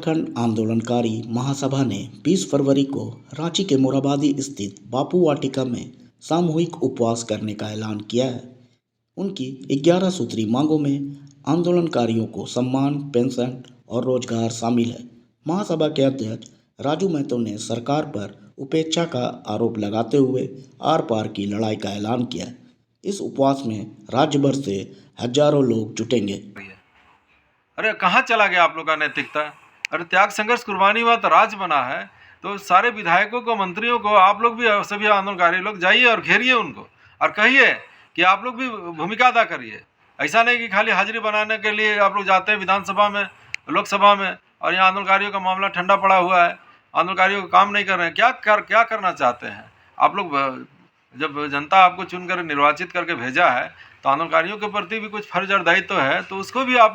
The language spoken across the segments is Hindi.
झारखंड आंदोलनकारी महासभा ने 20 फरवरी को रांची के मोरहाबादी स्थित बापू वाटिका में सामूहिक उपवास करने का ऐलान किया है। उनकी 11 सूत्री मांगों में आंदोलनकारियों को सम्मान, पेंशन और रोजगार शामिल है। महासभा के अध्यक्ष राजू महतो ने सरकार पर उपेक्षा का आरोप लगाते हुए आर पार की लड़ाई का ऐलान किया है। इस उपवास में राज्य भर से हजारों लोग जुटेंगे। अरे कहाँ चला गया आप लोग का नैतिकता? अरे त्याग संघर्ष कुर्बानी हुआ तो राज बना है, तो सारे विधायकों को, मंत्रियों को, आप लोग भी, सभी आंदोलनकारी लोग जाइए और घेरिए उनको और कहिए कि आप लोग भी भूमिका अदा करिए। ऐसा नहीं कि खाली हाजिरी बनाने के लिए आप लोग जाते हैं विधानसभा में, लोकसभा में, और यहाँ आंदोलनकारियों का मामला ठंडा पड़ा हुआ है, आंदोलनकारियों को काम नहीं कर रहे हैं। क्या करना चाहते हैं आप लोग? जब जनता आपको चुनकर निर्वाचित करके भेजा है तो आंदोलनकारियों के प्रति भी कुछ फर्ज और दायित्व है, तो उसको भी आप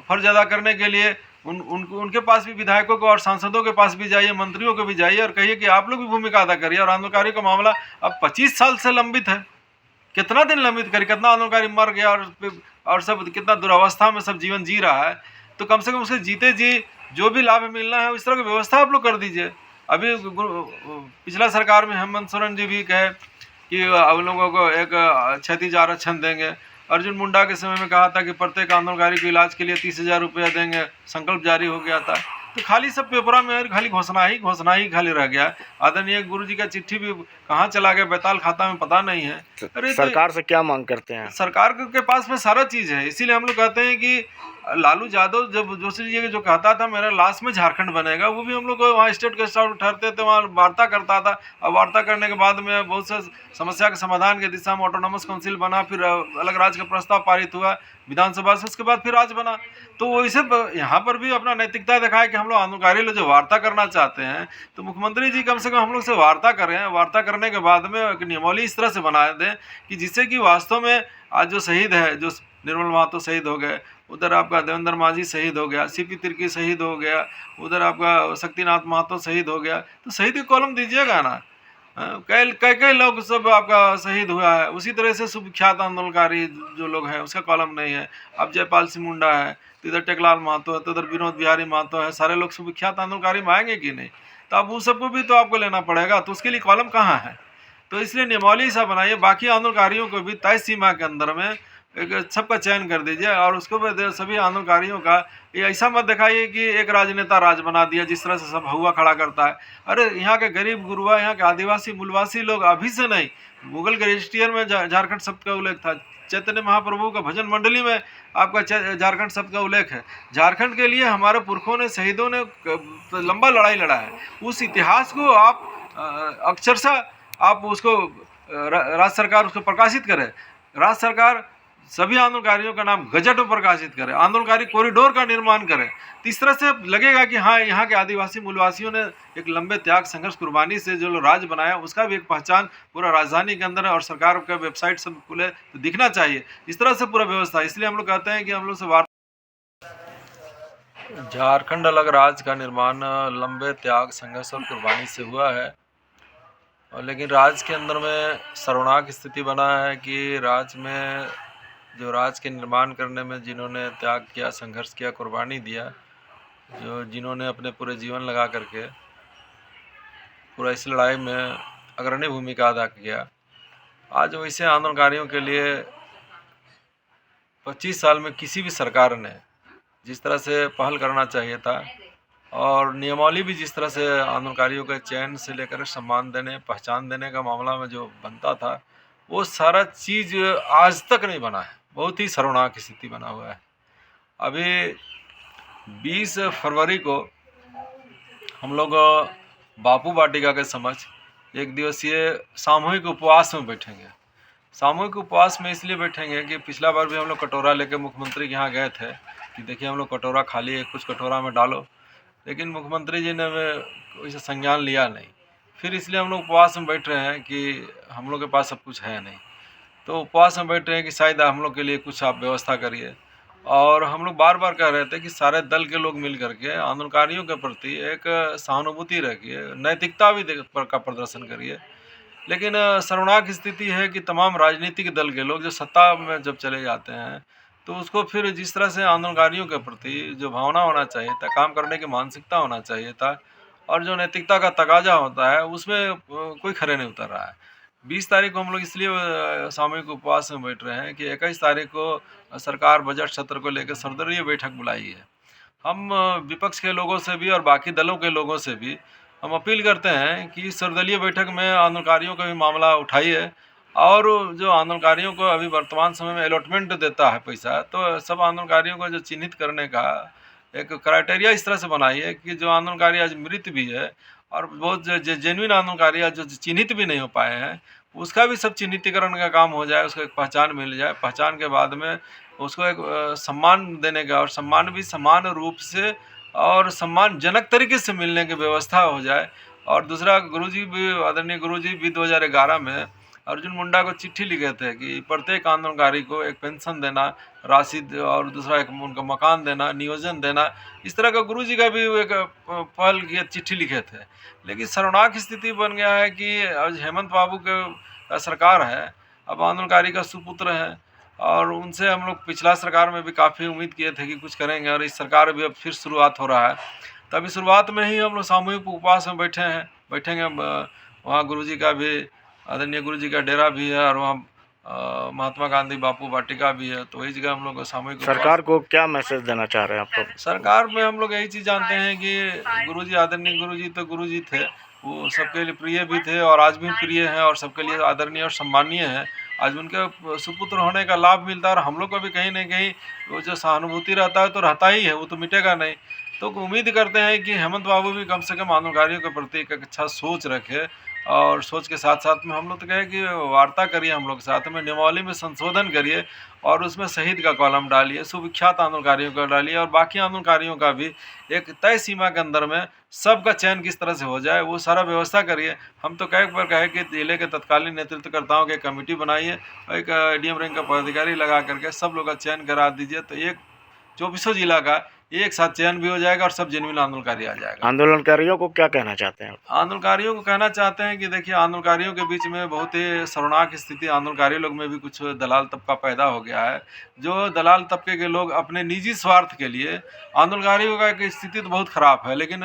फर्ज अदा करने के लिए उनके पास भी, विधायकों को और सांसदों के पास भी जाइए, मंत्रियों को भी जाइए और कहिए कि आप लोग भी भूमिका अदा करिए। और आंदोलनकारियों का मामला अब 25 साल से लंबित है, कितना दिन लंबित करिए? कितना आंदोलनकारी मर गया और सब कितना दुरावस्था में सब जीवन जी रहा है, तो कम से कम उसके जीते जी जो भी लाभ मिलना है इस तरह की व्यवस्था आप लोग कर दीजिए। अभी पिछला सरकार में हेमंत सोरेन जी भी कहे कि हम लोगों को एक क्षतिज आरक्षण देंगे। अर्जुन मुंडा के समय में कहा था कि प्रत्येक आंदोलनकारी को इलाज के लिए 30,000 रुपया देंगे, संकल्प जारी हो गया था। तो खाली सब पेपरा में खाली घोषणा ही खाली रह गया। आदरणीय गुरु जी का चिट्ठी भी कहाँ चला गया, बैताल खाता में पता नहीं है। अरे सरकार से क्या मांग करते हैं? सरकार के पास में सारा चीज़ है, इसीलिए हम लोग कहते हैं कि लालू यादव जब जोशी जी जो कहता था मेरा लास्ट में झारखंड बनेगा, वो भी हम लोग वहाँ स्टेट के स्टाफ ठहरते थे, वहाँ वार्ता करता था। और वार्ता करने के बाद में बहुत से समस्या के समाधान की दिशा में ऑटोनॉमस काउंसिल बना, फिर अलग राज्य का प्रस्ताव पारित हुआ विधानसभा से, उसके बाद फिर राज्य बना। तो वो इसे यहाँ पर भी अपना नैतिकता दिखाए कि हम लोग आंदोलनकारी लोग जो वार्ता करना चाहते हैं, तो मुख्यमंत्री जी कम से कम हम लोग से वार्ता करें। वार्ता करने के बाद में एक नियमावली इस तरह से बना दें कि जिससे कि वास्तव में आज जो शहीद है, जो निर्मल महतो शहीद हो गए, उधर आपका देवेंद्र माझी शहीद हो गया, सीपी तिर्की शहीद हो गया, उधर आपका शक्तिनाथ महतो शहीद हो गया, तो शहीद की कॉलम दीजिएगा ना। कई लोग सब आपका शहीद हुआ है, उसी तरह से सुविख्यात आंदोलनकारी जो लोग हैं उसका कॉलम नहीं है। अब जयपाल सिंह मुंडा है, तो इधर टेकलाल महतो है, तो उधर विनोद बिहारी महतो है, सारे लोग सुविख्यात आंदोलनकारी में आएंगे कि नहीं? तो अब उन सबको भी तो आपको लेना पड़ेगा, तो उसके लिए कॉलम कहाँ है? तो इसलिए नियमावली सा बनाइए, बाकी आंदोलनकारियों को भी तय सीमा के अंदर में एक सबका चयन कर दीजिए। और उसको भी सभी आंदोलनकारियों का ये ऐसा मत दिखाइए कि एक राजनेता राज बना दिया, जिस तरह से सब हुआ खड़ा करता है। अरे यहाँ के गरीब गुरुआ, यहाँ के आदिवासी मूलवासी लोग अभी से नहीं, मुगल के रजिस्ट्रियर में झारखंड शब्द का उल्लेख था, चैतन्य महाप्रभु का भजन मंडली में आपका झारखंड शब्द का उल्लेख है। झारखंड के लिए हमारे पुरखों ने, शहीदों ने लंबा लड़ाई लड़ा है। उस इतिहास को आप अक्षरशः आप उसको राज्य सरकार उसको प्रकाशित करे, राज्य सरकार सभी आंदोलनकारियों का नाम गजट में प्रकाशित करे, आंदोलनकारी कॉरिडोर का निर्माण करे। तो इस तरह से लगेगा कि हाँ, यहाँ के आदिवासी मूलवासियों ने एक लंबे त्याग संघर्ष कुर्बानी से जो राज्य बनाया, उसका भी एक पहचान पूरा राजधानी के अंदर है और सरकार का वेबसाइट सब खुले तो दिखना चाहिए। इस तरह से पूरा व्यवस्था, इसलिए हम लोग कहते हैं कि हम लोग से झारखंड अलग राज्य का निर्माण लंबे त्याग संघर्ष और कुर्बानी से हुआ है, और लेकिन राज्य के अंदर में शर्मनाक स्थिति बना है कि राज्य में जो राज्य के निर्माण करने में जिन्होंने त्याग किया, संघर्ष किया, कुर्बानी दिया, जिन्होंने अपने पूरे जीवन लगा करके पूरा इस लड़ाई में अग्रणी भूमिका अदा किया, आज वैसे आंदोलनकारियों के लिए 25 साल में किसी भी सरकार ने जिस तरह से पहल करना चाहिए था, और नियमावली भी जिस तरह से आंदोलनकारियों के चयन से लेकर सम्मान देने, पहचान देने का मामला में जो बनता था, वो सारा चीज़ आज तक नहीं बना है। बहुत ही शर्मनाक स्थिति बना हुआ है। अभी 20 फरवरी को हम लोग बापू वाटिका के समक्ष एक दिवसीय सामूहिक उपवास में बैठेंगे। सामूहिक उपवास में इसलिए बैठेंगे कि पिछला बार भी हम लोग कटोरा लेके मुख्यमंत्री के यहाँ गए थे कि देखिए हम लोग कटोरा खाली है, कुछ कटोरा में डालो, लेकिन मुख्यमंत्री जी ने वैसे संज्ञान लिया नहीं। फिर इसलिए हम लोग उपवास में बैठ रहे हैं कि हम लोग के पास सब कुछ है नहीं, तो उपवास में बैठ रहे हैं कि शायद हम लोग के लिए कुछ आप व्यवस्था करिए। और हम लोग बार बार कह रहे थे कि सारे दल के लोग मिल करके आंदोलनकारियों के प्रति एक सहानुभूति रखिए, नैतिकता भी का प्रदर्शन करिए। लेकिन शर्मनाक स्थिति है कि तमाम राजनीतिक दल के लोग जो सत्ता में जब चले जाते हैं तो उसको फिर जिस तरह से आंदोलनकारियों के प्रति जो भावना होना चाहिए था, काम करने की मानसिकता होना चाहिए था और जो नैतिकता का तकाजा होता है, उसमें कोई खरे नहीं उतर रहा है। 20 तारीख को हम लोग इसलिए सामूहिक उपवास में बैठ रहे हैं कि 21 तारीख को सरकार बजट सत्र को लेकर सर्वदलीय बैठक बुलाई है। हम विपक्ष के लोगों से भी और बाकी दलों के लोगों से भी हम अपील करते हैं कि सर्वदलीय बैठक में आंदोलनकारियों का भी मामला उठाइए और जो आंदोलनकारियों को अभी वर्तमान समय में अलॉटमेंट देता है पैसा, तो सब आंदोलनकारियों को जो चिन्हित करने का एक क्राइटेरिया इस तरह से बनाइए कि जो आंदोलनकारी आज मृत भी है और बहुत जेन्युइन आंदोलनकारी आज जो चिन्हित भी नहीं हो पाए हैं, उसका भी सब चिन्हितीकरण का काम हो जाए, उसको एक पहचान मिल जाए। पहचान के बाद में उसको एक सम्मान देने का और सम्मान भी समान रूप से और सम्मानजनक तरीके से मिलने की व्यवस्था हो जाए। और दूसरा, गुरुजी भी, आदरणीय गुरुजी भी 2011 में अर्जुन मुंडा को चिट्ठी लिखे थे कि प्रत्येक आंदोलनकारी को एक पेंशन देना, राशि और दूसरा एक उनका मकान देना, नियोजन देना, इस तरह का गुरुजी का भी एक पहल की चिट्ठी लिखे थे। लेकिन शर्मनाक स्थिति बन गया है कि आज हेमंत बाबू के सरकार है, अब आंदोलनकारी का सुपुत्र है और उनसे हम लोग पिछला सरकार में भी काफ़ी उम्मीद किए थे कि कुछ करेंगे और इस सरकार भी अब फिर शुरुआत हो रहा है। तभी शुरुआत में ही हम लोग सामूहिक उपवास में बैठेंगे। वहाँ गुरुजी का भी, आदरणीय गुरुजी का डेरा भी है और वहाँ महात्मा गांधी बापू वाटिका भी है, तो वही जगह हम लोग सामूहिक सरकार को क्या मैसेज देना चाह रहे हैं आप लोग? सरकार में हम लोग यही चीज़ जानते हैं कि गुरुजी, आदरणीय गुरुजी तो गुरुजी थे, वो सबके लिए प्रिय भी थे और आज भी प्रिय हैं और सबके लिए आदरणीय और सम्मानीय हैं। आज उनके सुपुत्र होने का लाभ मिलता है और हम लोग को भी कहीं ना कहीं वो जो सहानुभूति रहता है तो रहता ही है, वो तो मिटेगा नहीं। तो उम्मीद करते हैं कि हेमंत बाबू भी कम से कम आंदोलनकारियों के प्रति एक अच्छा सोच रखे और सोच के साथ साथ में हम लोग तो कहें कि वार्ता करिए, हम लोग साथ में नियमावली में संशोधन करिए और उसमें शहीद का कॉलम डालिए, सुविख्यात आंदोलनकारियों का डालिए और बाकी आंदोलनकारियों का भी एक तय सीमा के अंदर में सबका चयन किस तरह से हो जाए, वो सारा व्यवस्था करिए। हम तो कई बार कहे कि जिले के तत्कालीन नेतृत्वकर्ताओं की कमेटी बनाइए, एक डीएम रैंक का पदाधिकारी लगा करके सब लोग का चयन करा दीजिए, तो एक 24 जिला का एक साथ चयन भी हो जाएगा और सब जेन्युइन आंदोलनकारी आ जाएगा। आंदोलनकारियों को क्या कहना चाहते हैं? आंदोलनकारियों को कहना चाहते हैं कि देखिए, आंदोलनकारियों के बीच में बहुत ही शर्मनाक स्थिति, आंदोलनकारी लोग में भी कुछ दलाल तबका पैदा हो गया है। जो दलाल तबके के लोग अपने निजी स्वार्थ के लिए, आंदोलनकारियों का एक स्थिति तो बहुत ख़राब है, लेकिन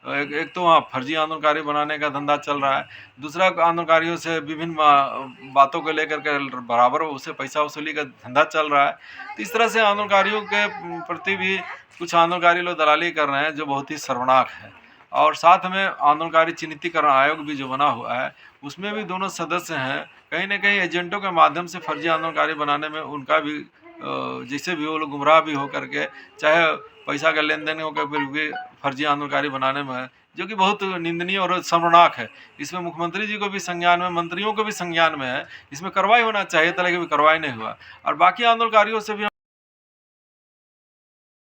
एक तो वहाँ फर्जी आंदोलनकारी बनाने का धंधा चल रहा है, दूसरा आंदोलनकारियों से विभिन्न बातों को लेकर के बराबर उससे पैसा वसूली का धंधा चल रहा है। तो इस तरह से आंदोलनकारियों के प्रति भी कुछ आंदोलनकारी लोग दलाली कर रहे हैं, जो बहुत ही शर्मनाक है। और साथ में आंदोलनकारी चिन्हितीकरण आयोग भी जो बना हुआ है, उसमें भी दोनों सदस्य हैं। कहीं ना कहीं एजेंटों के माध्यम से फर्जी आंदोलनकारी बनाने में उनका भी जैसे भी वो लोग गुमराह भी हो करके, चाहे पैसा का लेन देन होकर फिर भी फर्जी आंदोलनकारी बनाने में है, जो कि बहुत निंदनीय और शर्मनाक है। इसमें मुख्यमंत्री जी को भी संज्ञान में, मंत्रियों को भी संज्ञान में है, इसमें कार्रवाई होना चाहिए था, लेकिन कार्रवाई नहीं हुआ। और बाकी आंदोलनकारियों से भी